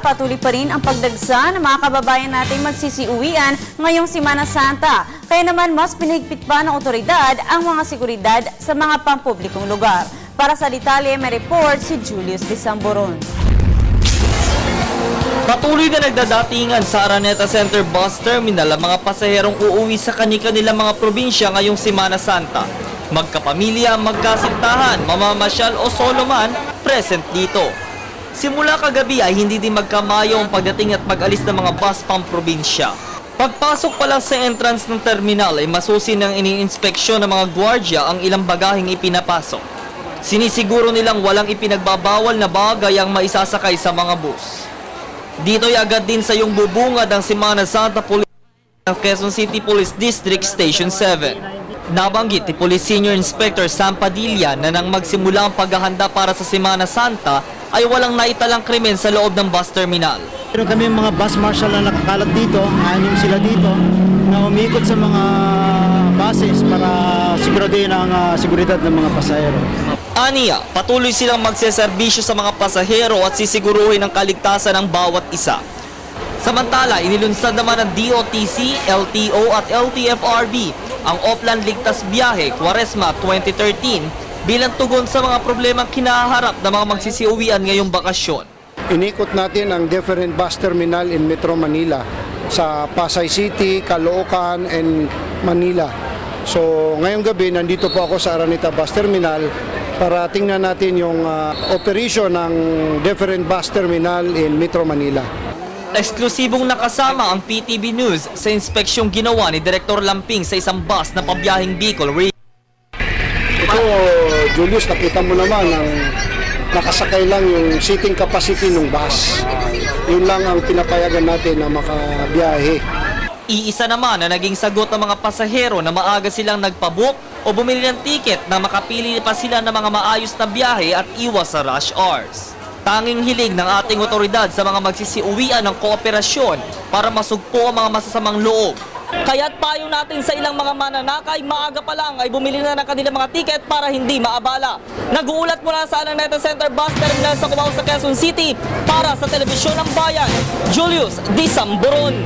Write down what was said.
patuloy pa rin ang pagdagsa ng mga kababayan nating magsisiuwian ngayong Semana Santa. Kaya naman mas pinahigpit pa ng otoridad ang mga seguridad sa mga pampublikong lugar. Para sa detalye, may report si Julius Disamboron. Patuloy na nagdadatingan sa Araneta Center Bus Terminal ang mga pasaherong uuwi sa kani-kanilang mga probinsya ngayong Semana Santa. Magkapamilya, magkasintahan, mamamasyal o solo man, present dito. Simula kagabi ay hindi din magkamayo ang pagdating at mag-alis ng mga bus pang-probinsya. Pagpasok pa lang sa entrance ng terminal ay masusi ng iniinspeksyon ng mga gwardya ang ilang bagaheng ipinapasok. Sinisiguro nilang walang ipinagbabawal na bagay ang maisasakay sa mga bus. Dito'y agad din sa yung bubungad ang Semana Santa Police ng Quezon City Police District Station 7. Nabanggit ni Police Senior Inspector Sam Padilla na nang magsimula ang paghahanda para sa Semana Santa ay walang naitalang krimen sa loob ng bus terminal. Meron kami mga bus marshal na nakakalat dito, 6 sila dito, na umikot sa mga buses para siguraduhin ang seguridad ng mga pasahero. Aniya, patuloy silang magseserbisyo sa mga pasahero at sisiguruhin ang kaligtasan ng bawat isa. Samantala, inilunsad naman ng DOTC, LTO at LTFRB ang Oplan Ligtas Biyahe Quaresma 2013 bilang tugon sa mga problemang kinaharap ng mga magsisiuwian ngayong bakasyon. Inikot natin ang different bus terminal in Metro Manila sa Pasay City, Caloocan, and Manila. So ngayong gabi nandito po ako sa Araneta Bus Terminal para tingnan natin yung operation ng different bus terminal in Metro Manila. Eksklusibong nakasama ang PTV News sa inspeksyong ginawa ni Director Lamping sa isang bus na pabiyahing Bicol. Ito, Julius, nakita mo naman ang nakasakay lang yung seating capacity ng bus. Yun lang ang pinapayagan natin na makabiyahe. Iisa naman na naging sagot ng mga pasahero na maaga silang nagpabook o bumili ng tiket na makapili pa sila ng mga maayos na biyahe at iwas sa rush hours. Tanging hiling ng ating otoridad sa mga magsisiuwian ng kooperasyon para masugpo ang mga masasamang loob. Kaya't payo natin sa ilang mga mananakay, maaga pa lang ay bumili na ng kanilang mga tiket para hindi maabala. Nag-uulat mula sa Araneta Center Bus Terminal sa Cubao sa Quezon City para sa Telebisyon ng Bayan, Julius Disamboron.